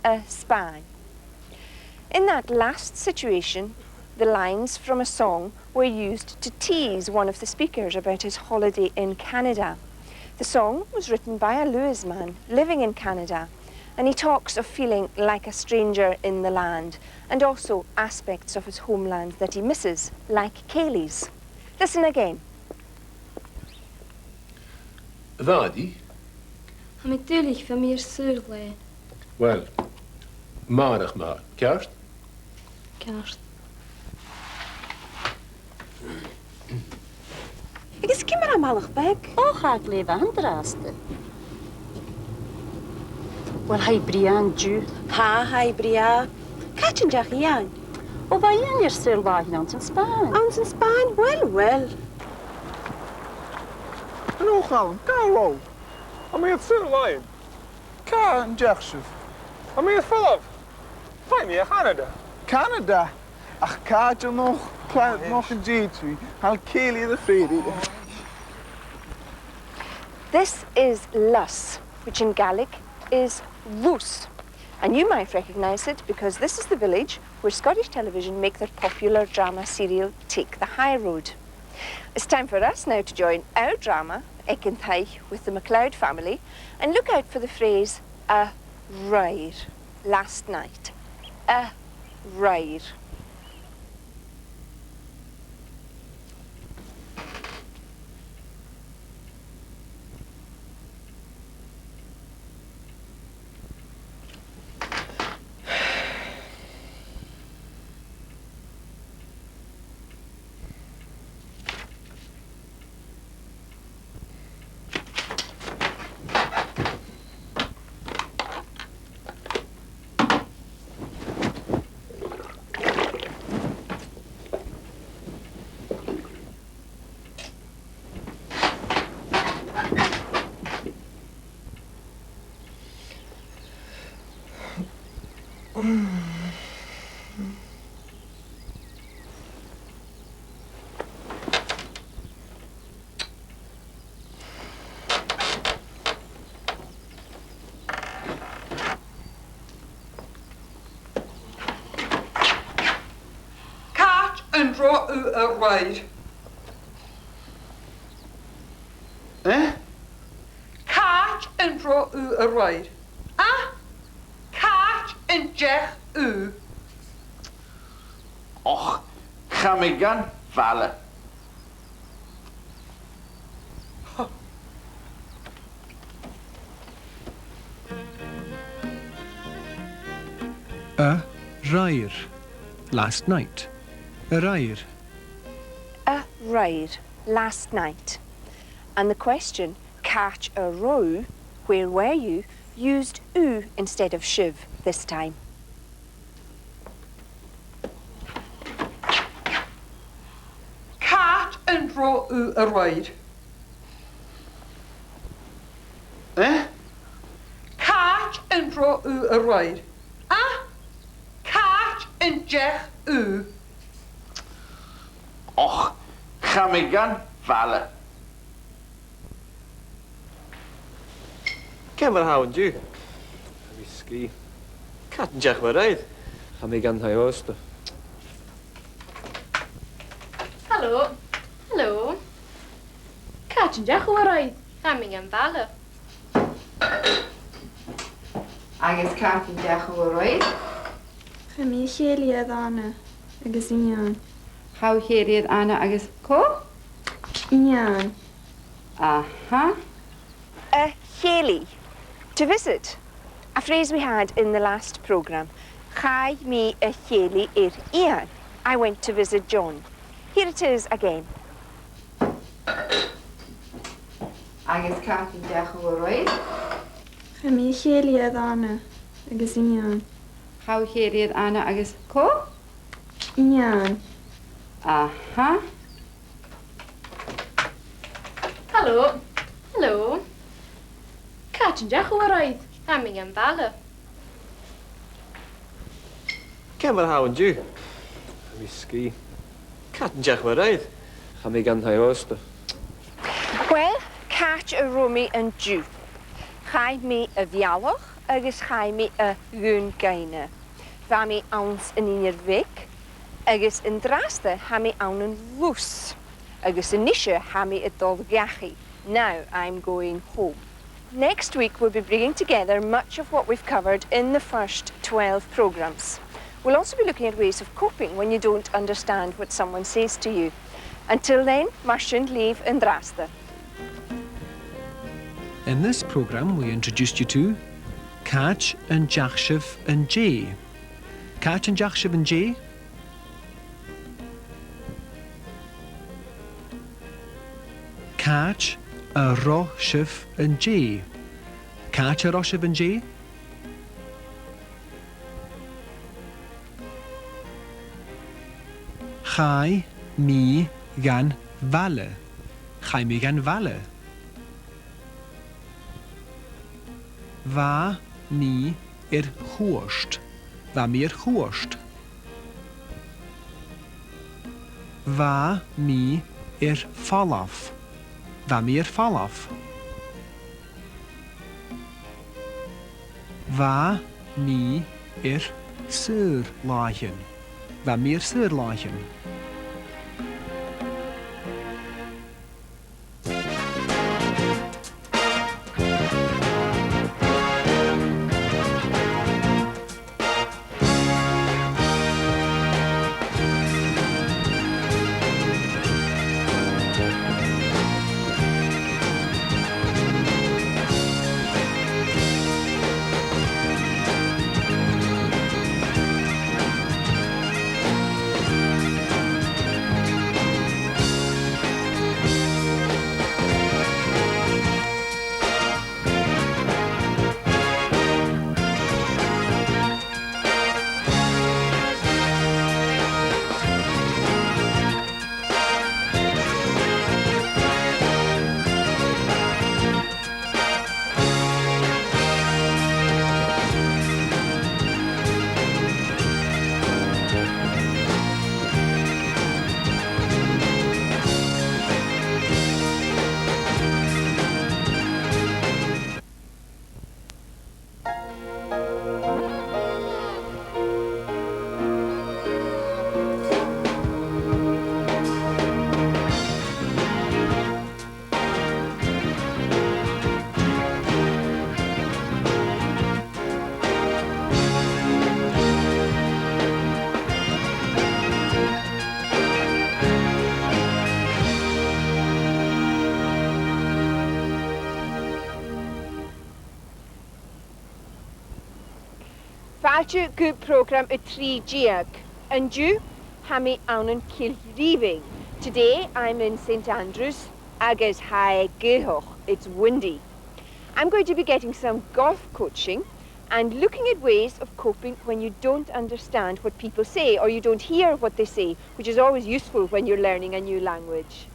a span. In that last situation, the lines from a song were used to tease one of the speakers about his holiday in Canada. The song was written by a Lewis man living in Canada, and he talks of feeling like a stranger in the land and also aspects of his homeland that he misses, like Cayley's. Listen again. Vadi? Am ik duidelijk van meer zuurlijn. Wel, maandag maar. Kerst? Kerst. Agus cimar amálach beg? Ó, chaag léh andraasta. Wel, hai brian dú. Ha, hai bria. Caitin deach ian. Ó, ba ian sylwaith nawnt yn Sbaen. Ons in Span? Wel. Yn ochan, garol. A mi sy'n lain. Ca yn jachsif. A mi ffylaf. Fai mi a Canada. Canada? Ach, ca dyn noch plant noch yn G2. Hal Cayley the Fairy. This is Lus, which in Gaelic is Rús. And you might recognise it because this is the village where Scottish Television make their popular drama serial Take the High Road. It's time for us now to join our drama, Ekinthai, with the MacLeod family, and look out for the phrase, a rhair, last night. A rhair. And draw a ride. Eh? Catch and draw a ride. Ah? Catch and jech u. Och, ga me gan vallen. A rhair, last night. A rhair. A rhair, last night. And the question, catch a row, where were you, used u instead of shiv this time. Catch and draw a ride. Eh? Catch and draw a ride. Ah? Catch and jech u. Och, ga me gan vallen. Cemar hawn dw. A fi sgi. Cat yn jach mae'r raid. A mi gan hau osta. Hallo. Hallo. Kaatje Jack right. Coming and Balla. Agus Kaatje Jack right. Chemi chéliad Anna agus Ian. How chéliad Anna agus co? Ian. Aha. A chéli, to visit. A phrase we had in the last programme. Chai mi a chéli ir Ian. I went to visit John. Here it is again. Agus Kaatje Jack right. Chemi chéliad Anna agus Ian. How chéliad Anna agus co? Ian. Aha. Hallo. Hallo. Kaatje Jack right. Coming and Balla. Cemar hawn dw. A fi sgi. Cat yn jach mae'r raid. A mi gan hau osta. Well, catch a romi and Jew. Chai mi a vialoch agus chai mi a gwn gaine. Va mi awns yn un i'r fic, agus yn draste ha mi awn yn lws, agus yn nisio ha mi y dolgachi. Now I'm going home. Next week we'll be bringing together much of what we've covered in the first 12 programmes. We'll also be looking at ways of coping when you don't understand what someone says to you. Until then, Martian leave and draste. In this programme, we introduced you to Catch and Jachshiv and Jay. Catch and Jachshiv and Jay. Catch a Roshiv and Jay. Catch a Roshiv and Jay. Chai mi gan valle. Chai mi gan valle. Va mi chwrst. Va mi chwrst. Va mi fallaf. Va mi fallaf. Va mi surlachen. Va mi surlachen. Falche good program a 3G. And you, Hammy Aunan Kilreeving. Today I'm in St Andrews, agus Hai Gehoch. It's windy. I'm going to be getting some golf coaching and looking at ways of coping when you don't understand what people say or you don't hear what they say, which is always useful when you're learning a new language.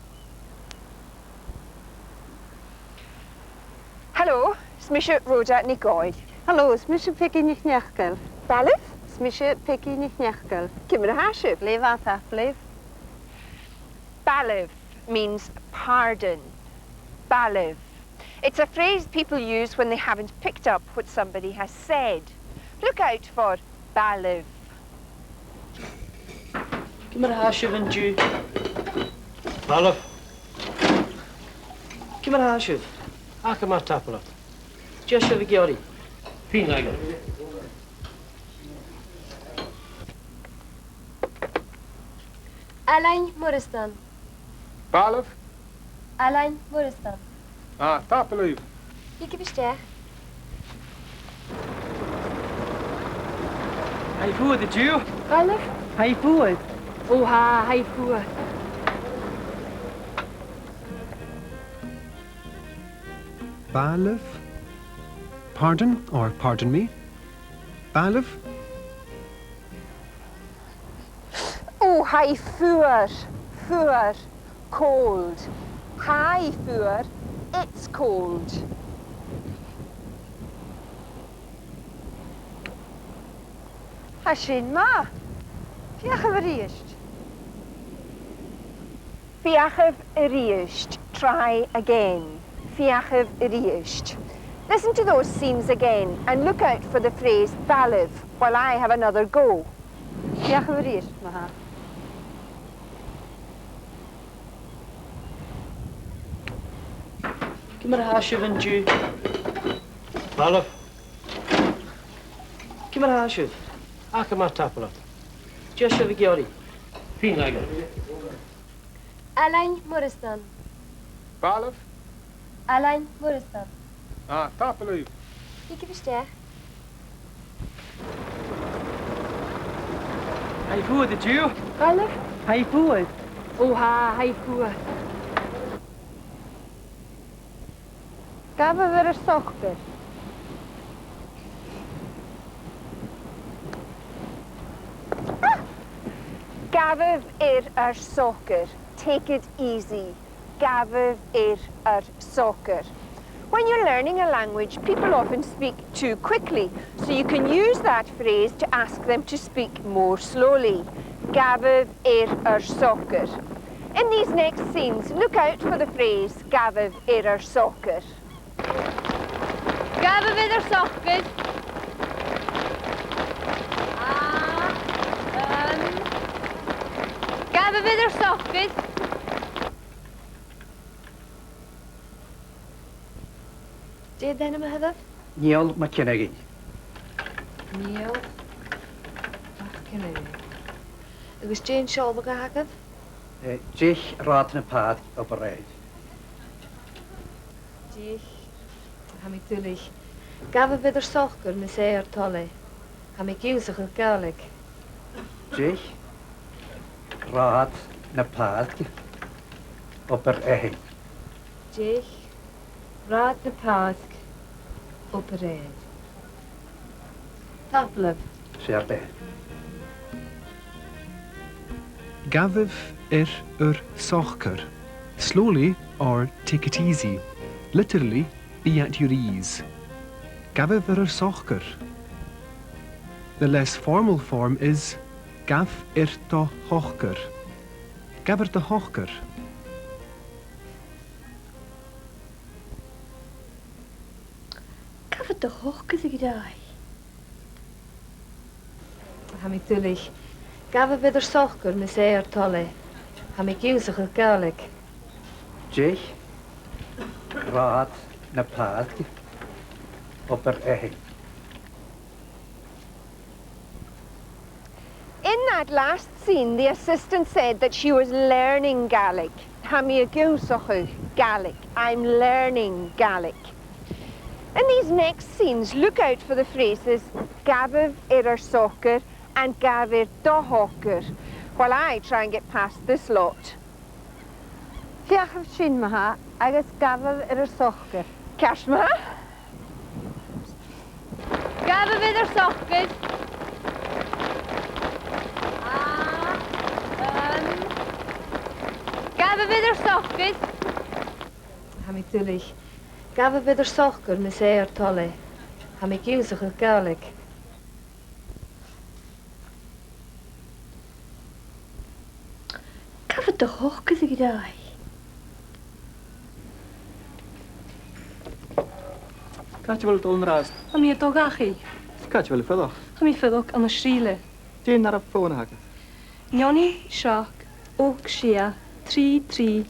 Hello, Smisha Rhoda Nicoid. Hallo, Smisha Peggy Nichnyachkel. Balif? Smisha Peggy Nichnyachkel. Kimra Hashib. Lev ataf, lev. Baliv means pardon. Baliv. It's a phrase people use when they haven't picked up what somebody has said. Look out for baliv. Kimra Hashib and Jew. Baliv. Kimra Hashib. Akamar Tapala. Joshua Vigiori. Pin Lager. Alain Muristan. Baliv? Alain Muristan. Tapaloof. Ikke besteeg. Hij voert de Jew. Baliv? Hij voert. Oha, hij voert. Baliv. Pardon or pardon me. Baliv. Oh, hi fuer. Fuer. Cold. Hi fuer. It's cold. Hashin ma. Fiachav riest. Fiachav riest. Try again. Fiachav riest. Listen to those scenes again and look out for the phrase balliv while I have another go. Diolch yn fawr, Maha. Cymar hasif yn Jew. Balaf. Cymar hasif. Ac yma tapolot. Joshua Vigiori. Fin agor. Alain Moristan. Balaf? Alain Moristan. Tapelu. Ik besteed. Hij voert de Jew. Balaf? Hij voert. Hij voert. Gaf y fyr y sochbyr. Gaviv ar soccer. Take it easy. Gaviv ar soccer. When you're learning a language, people often speak too quickly, so you can use that phrase to ask them to speak more slowly. Gaviv ar soccer. In these next scenes, look out for the phrase Gaviv ar soccer. Gaviv ar soccer. Gaviv ar soccer. Did then am I have? Neil McKinney. Neil McKinney. Agus Jane Shaw bagagaf. Dich raad yn y pad o bereid. Dich. Ham ik tulich. Gaviv ar soccer mis ar tolle. Ham ik usach yn Gaelig. Dich raad yn y pad o bereid. Dich. Raad na pask op red. Taplef. Siar be. Gaviv sochker. Slowly or take it easy. Literally, be at your ease. Gaviv sochker. The less formal form is gav to hochker. Gavir to hochker. Gaf de hochke sig dai. Ham ik tulich. Gaviv ar soccer mis ar tolle. Ham ik usach yn Gaelig. Dich raad yn y pad o bereid. In that last scene, the assistant said that she was learning Gaelic. Gaelic. I'm learning Gaelic. In these next scenes, look out for the phrases Gaviv ar soccer and Gavir do hocker while I try and get past this lot. Diolch yn sin, Maha, agos gafaf yr sochbyr. Cash, Maha? Gaviv ar soccer. Gaviv ar soccer. Ham ik tulich. Gaviv ar soccer mis ar tolle. Ham ik usach yn Gaelig. Gaf de hochke sig dai. Catch wel dol rast. Am je togachi. Catch wel ffedog. Am je fedok an y srile. Dyn naar op ffôn hagen. Njoni siach ook shia 3-3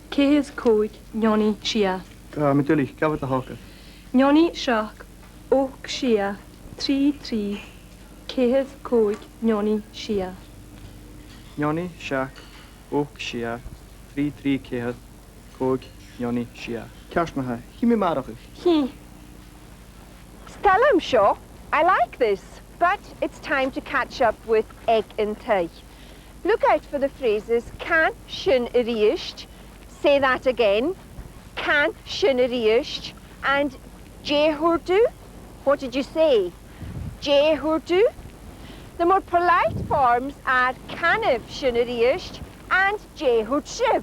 Kehes coed njoni shia. Natuurlijk, gaf het de haken. Njoni siach ook shia 3-3 Kehes coed njoni shia. Njoni, Shaq, ook Shia. 3-3 keer kook, Njoni, Shia. Kerst me haar. Giet me maar op. Tell him, Shaw. I like this, but it's time to catch up with egg and tea. Look out for the phrases can shin riisht. Say that again. Can shin riisht. And jehurdu. What did you say? Jehurdu. The more polite forms are caniv shin riisht and jehurd shiv.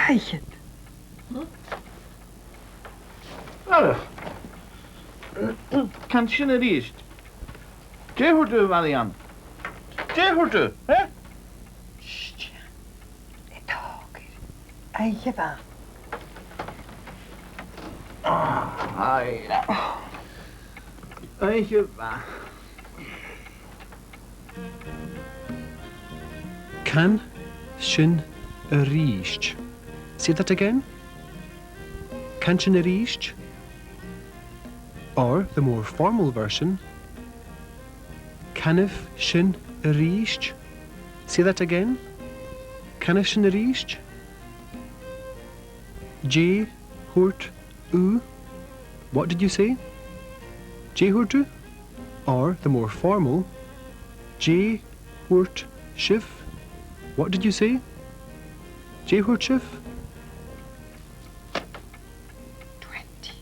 Daiget. Alach. Kan sin a ríist. Déhur du, Marianne. Déhur du, hè? Eiche va. Haira. Eiche va. Can sin a ríist. Say that again. Can sin a ríist? Or the more formal version, Canif sin a ríist. Say that again. Canif sin a ríist? J hurt u. What did you say? J hurt u? Or the more formal, J hurt shiv. What did you say? J hurt shiv? 20,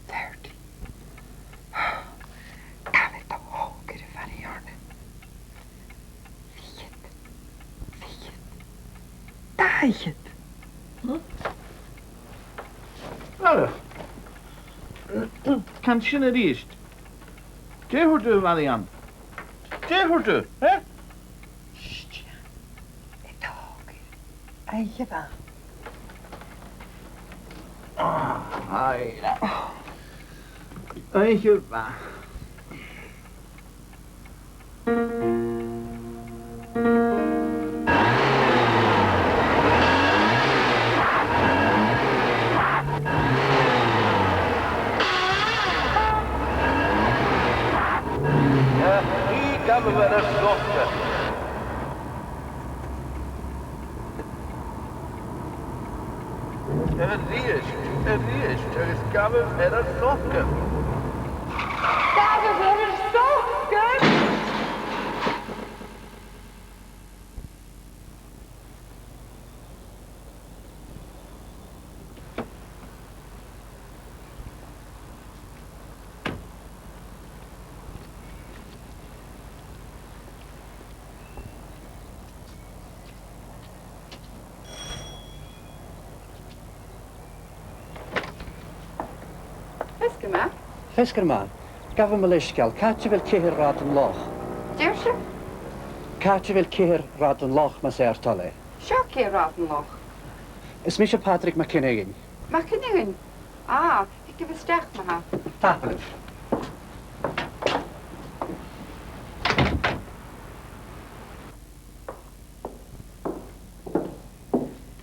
30. David the Hawker Variorne. Fiet. Daiget. Alach. Kan sin a ríist. Déhur du, Marianne. Déhur du, hè? Eiche va. Haira. Eiche va. Gaven we een slotje. Het riest. Er is gaven we een slotje. Gaven we een slotje? Fiskerman, gaf him a lishgal, catch vil kihir rad an loch. Deirse? Catch vil kihir rad an loch mas tale. Seo cé rad an loch. Is misha Patrick McKinnegin. McKinnegin? Ah, ik heb een sterk me ha. Tapelif.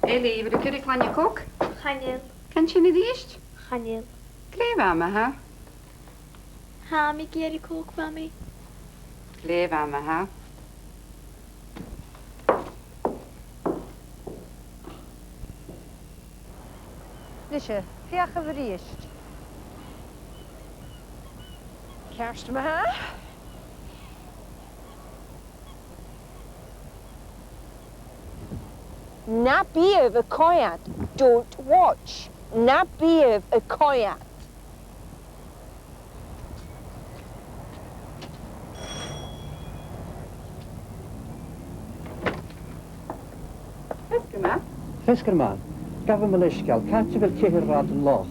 Eli, wil ik aan je kok? Chanel. Kent je niet eerst? Chanel. Kleef aan me, hè? Ha, mi geri kok, mami. Kleef aan me, hè? Lisje, fiach a bhríist. Kerst me ha? Na bíomh a coiad, don't watch. Na bíomh a coiad. Fiskerman? Fiskerman, gaf him a lishgal, catch vil kihir rad an loch.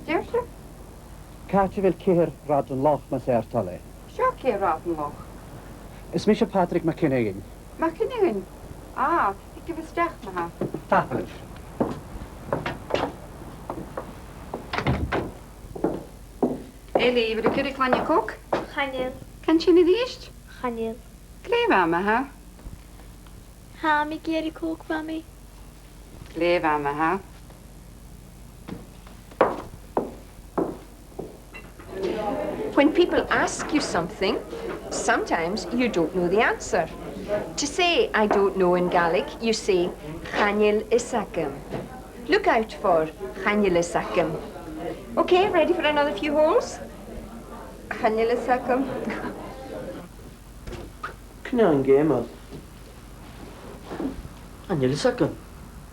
Deirse? Catch vil kihir rad an loch mas tale. Seo cé rad an loch. Is misha Patrick McKinnegin. McKinnegin? Ah, ik heb een sterk me ha. Tapelif. Eli, wil ik aan je kok? Chanel. Kent je niet eerst? Chanel. Kleef aan me, hè? Ha, mi geri kok, mami. Kleef aan me, hè? When people ask you something, sometimes you don't know the answer. To say I don't know in Gaelic, you say Chanel Isakim. Look out for Chanel Isakim. Okay, ready for another few holes? Chanel Isakim. Cnán game of. Anil Isakim.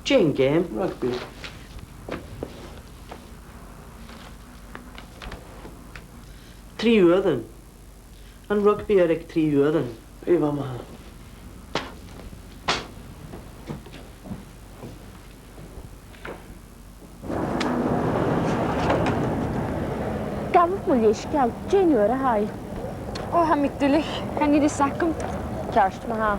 Jane game. Rugby. Trí uadan. An rugby ar ag trí uadan. Bhí bha maith. muliescal, January high. Oh, ha mig dulich. Kan ni sakum? Kerst maha.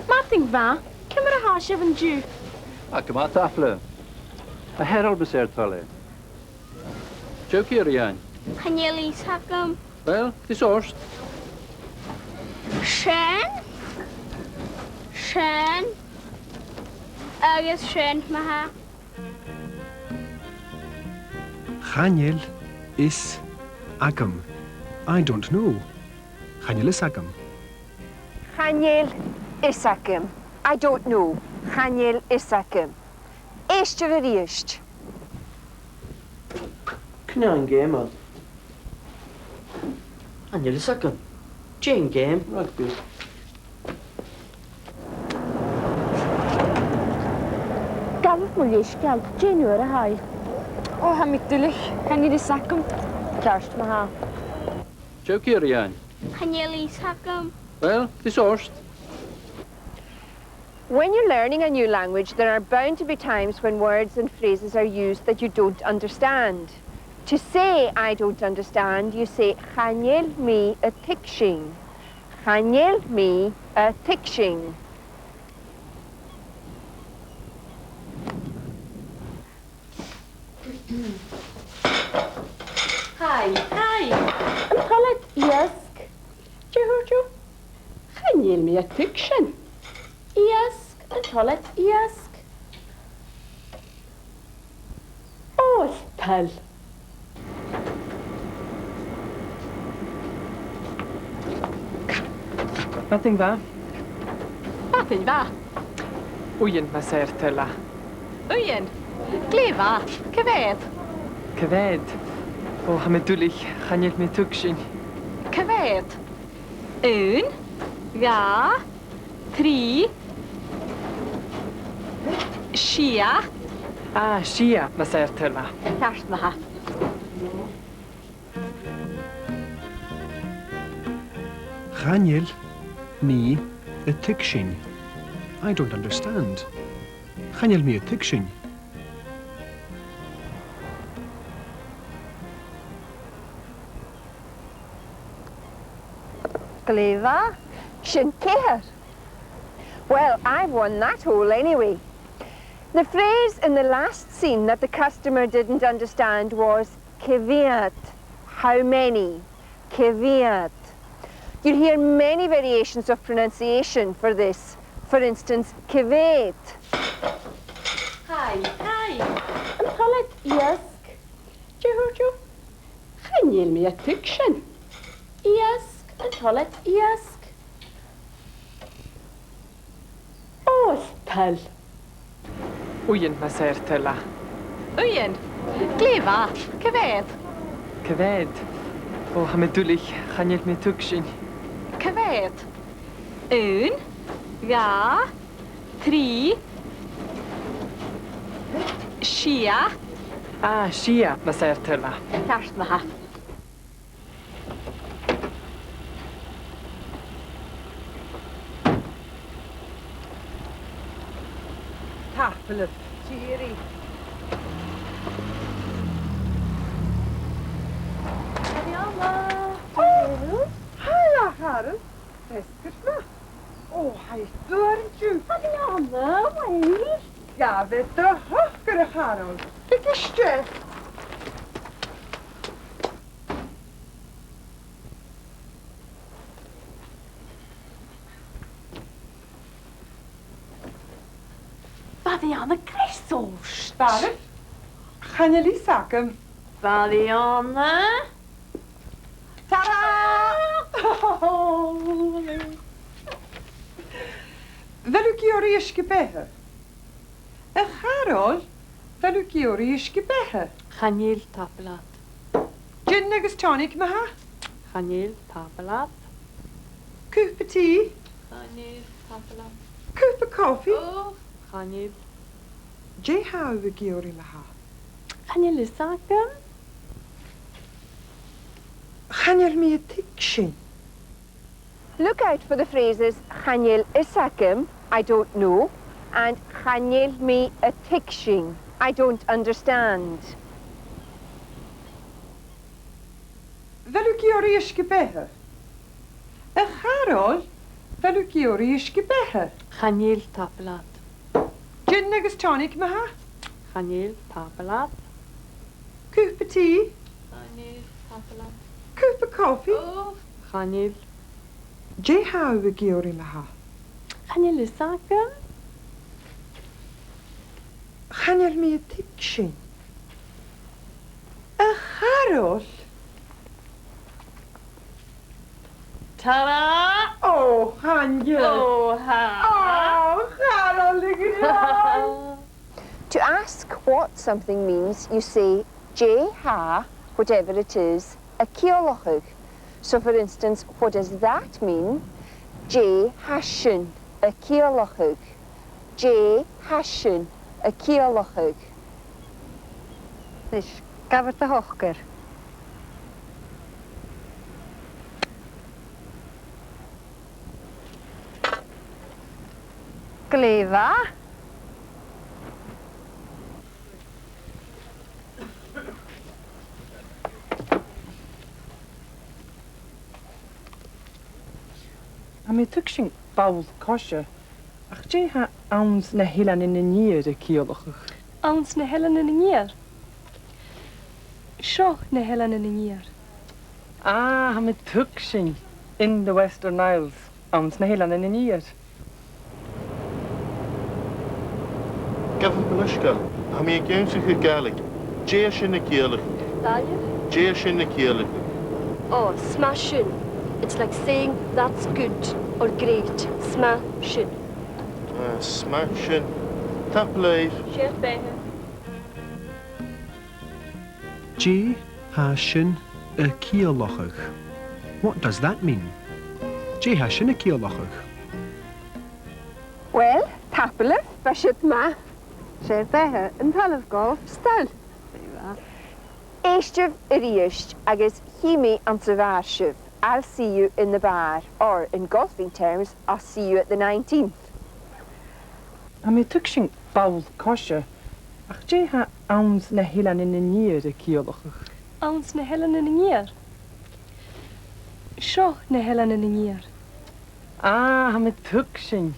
Martin va, cymra ha sef yn diw. Ac yma tafle. A herald beser tale. Joe Kirian. Chaneli sacum. Wel, dis orst. Shen. Shen. Agus Shen maha. Chaniel is agam. I don't know. Chaniel is agam. Chaniel Isacum. I don't know. Chaniel Isacum. Eiste ver eist. Cnán game ad. Anil second. Jane game. Rugby. Gafaf muliescal, January high. Oh, ha mig dulich. Kan ni sakum? Kerst maha. Joe Kirian. Chaneli sacum. Wel, dis orst. When you're learning a new language, there are bound to be times when words and phrases are used that you don't understand. To say I don't understand, you say Chaniel mi a tikshin. Chaniel mi a tikshin. Hi. Yn coleg iasg. Jehuju. Chanel mi a fiction. Iasg. Yn coleg iasg. Tal. Nothing va. Martin va. Uyen ma ser tella. Uyen. Gleva. Kaved. Kaved. Oh, ha me dulich. Chanel me tukshin. Kaved. Un. Ja. Tri. Shia. Ah, Shia ma ser tella. Kerst maha. Chaniel ni a tikshin. I don't understand. Chaniel mi a tikshin. Gleva? Shinkeher. Well, I've won that hole anyway. The phrase in the last scene that the customer didn't understand was keviat. How many? Keviat. You hear many variations of pronunciation for this. For instance, kevet. Hi. Yn coleg iasg. Jehuju. Chanel mi a fiction. Iasg. Yn coleg iasg. Tal. Uyen ma ser tella. Uyen. Gleva. Kaved. Kaved. Oh, ha me dulich. Chanel me tukshin. Kaved. Un. Ja. Tri. Shia. Ah, Shia ma ser tella. Kerst maha. Tapelef, Thierry. Oh, hiya, Harold. Eskert Oh, hij doornt je. Adriana, wait. Ja, weet de hoogere Harold. Dit is Jeff. Vadiana Christos. Vader, gaan jullie zakken? Vadiana. Tada! Welk jaar is gebeuren? En Harold, welk jaar is gebeuren? Chanel tapelat. Gin negus tonic maha? Chanel tapelat. Cooper tea? Chanel tapelat. Cooper coffee? Oh, Chanel. Jay hou ik hier in maha? Chanel is zaken. Chanel me a tikshin. Look out for the phrases Chaniel Isakim, I don't know, And chanel me a tikshin. I don't understand. Velukiori is gebeher. A Harol, Velukiori is gebeher. Chanel tapelat. Gin negus tonic maha. Chanel tapelat. Cooper tea. Chanel tapelat. Cooper coffee. Oh. Chanel. J how we giori maha. Chanel is saka. Chanel me a tikshin. A Harol. Ta-da! Oh, Hanya. Oh, ha. Oh, Harol. To ask what something means, you say J ha, whatever it is, a ceolachug. So for instance, what does that mean? J hashin, a ceolachug. J hashin, a ceolachug. Nis, gafod y hochger. Glefa. A mi tuksing bawl kosje. Ach je ha ounds na hilan in de nier de kiolachig. Ons na helen in een jaar. Sjo na helen in een jaar. Ah, ha mi tuksing in de Western Isles. Ounds na hilan in de nier. Gafan Balishka, I'm a Gansik Gaelic. Jash in the Gaelic. Jash in the Gaelic. Oh, smashin'. It's like saying that's good or great. Smashin'. Smashin'. Tap live. Chef behe. J hashin a ceolachug. What does that mean? J hashin a ceolachug. Well, tapelef, bashit ma. Sé bethe yn talaf golf stel. Eistef iriist agus himi an Savarshив. I'll see you in the bar, or in golfing terms, I'll see you at the 19th. A mi tuksing bawl kosje. Ach je ha ounds na hilan in de nier de kiolachig. Ons na helen in een jaar. Sjo na helen in een jaar. Ah, ha mi tuksing.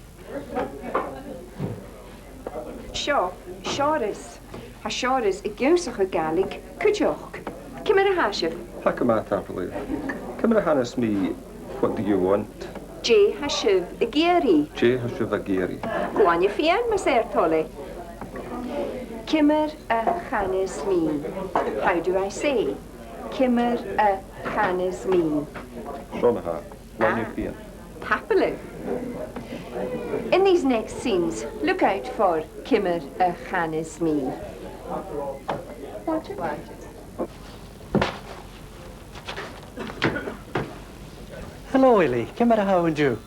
Sure, Shoris. Ha Shoris a gymsach a Gaelic, Kujoch. Kimmer a Hashif. Hakamat happily. Come and harness me. What do you want? J Hashiv a Geary. J Hashuvagiri. Go on your fian, Maser Tolle. Kimmer a Chanis mean. How do I say? Kimmer a Chanis mean. Shonaha. One your fian. Happily. In these next scenes, look out for Kimmer a Chanis mean. Watch it. Hello, Ellie. Kimera, how are you?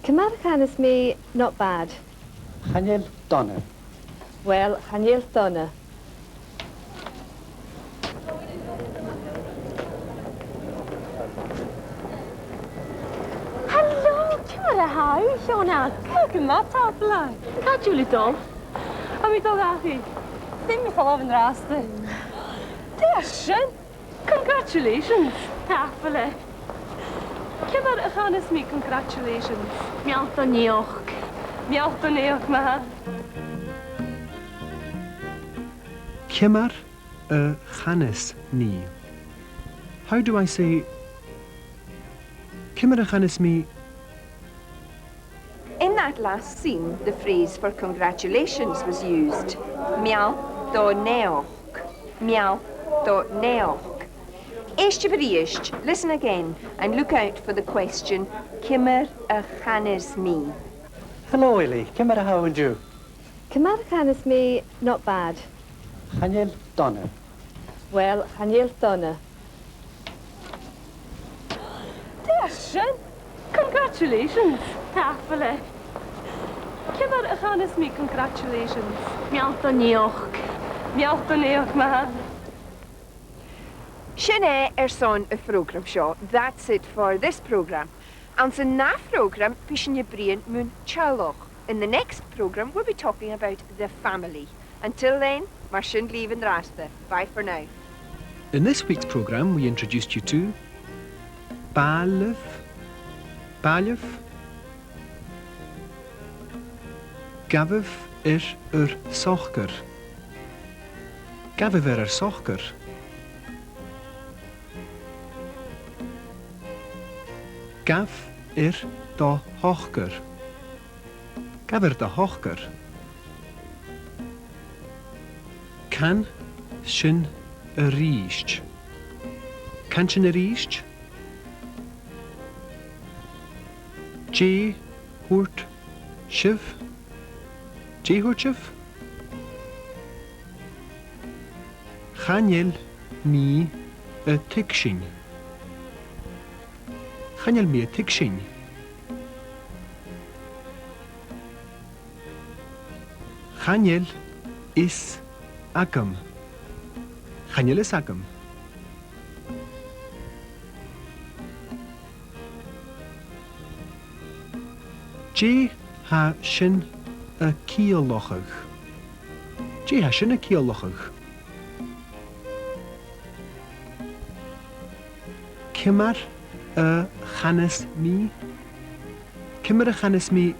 Cymarchan is me not bad. Chanel Donna. Well, Chanel Donna. Hello, Cymara, how? Siona, look at my top line. Gaat jullie dan? Am ik toch achi? Dim me geloof in de raste. Dashen, congratulations. Tafele. Cymara, gaan is me congratulations. Mialta neoch. Mialta neoch, ma. Kimar a chanis mi. How do I say Kimar a chanis mi? In that last scene, the phrase for congratulations was used. Mial do neoch. Mial do neoch. Eishteveriisht, listen again and look out for the question, Kimmer a chanis mi. Hello, Ellie. Kimera, how are you? Cymarchan is me not bad. Chanel Donna. Well, Chanel Donna. Dashen, congratulations. Tafele. Cymara, gaan is me congratulations. Mialta neoch. Mialta neoch, ma. Sinné son a program show. That's it for this program. And the na program pishin je brien mun chaloch. In the next programme, we'll be talking about the family. Until then, mar sin leaving rasta. Bye for now. In this week's programme, we introduced you to Bailh, Gafh sochgar. Gafh sochgar. Gaf da hochgar. Gafh da hochgar. Can sin a ríist. Can sin a ríist? J húrt sibh. J húrt sibh? Chanel mi a tigshin. Chanel mi a tigshin. Chanel is agam. Chanel is agam. J ha sin a ciolochag. J ha sin a ciolochag. Cymar a chanes mi. Cymar a chanes mi.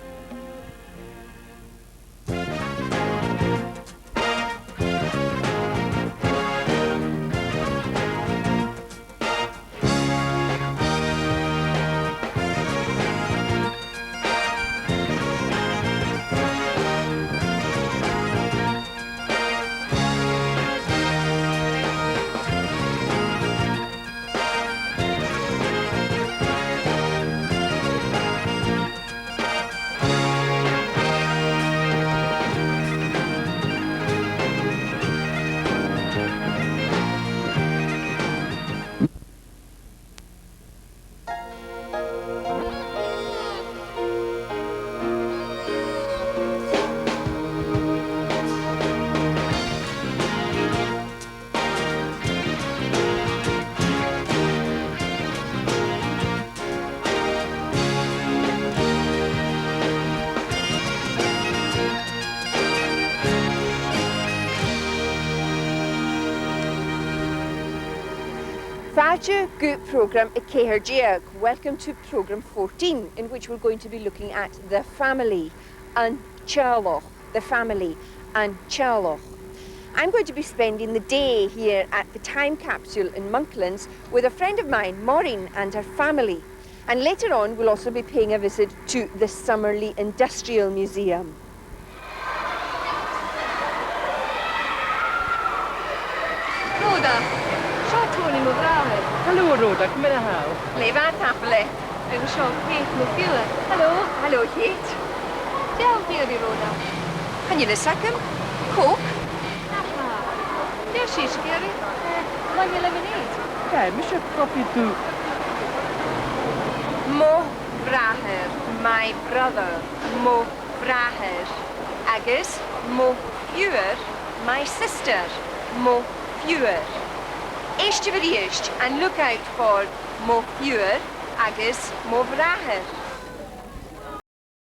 Good programme at Céhir. Welcome to programme 14, in which we're going to be looking at the family and Charloch, the family and Charloch. I'm going to be spending the day here at the time capsule in Monklands with a friend of mine, Maureen, and her family. And later on, we'll also be paying a visit to the Summerley Industrial Museum. Rhoda, Tony Mugrahe. Hello, Rhoda, come in a how? Leva tapele. I'm sure Kate Mufila. Hello. Hello, Kate. Ciao, dearie Rhoda. Can you listen? Coke? There she's scary. Want your lemonade? Yeah, Mr. Coffee too. Mo Braher, my brother. Mo Braher. Agus, Mo Fuer, my sister. Mo Fuer. Eist and look out for Mo Fuer agus Mo Braher.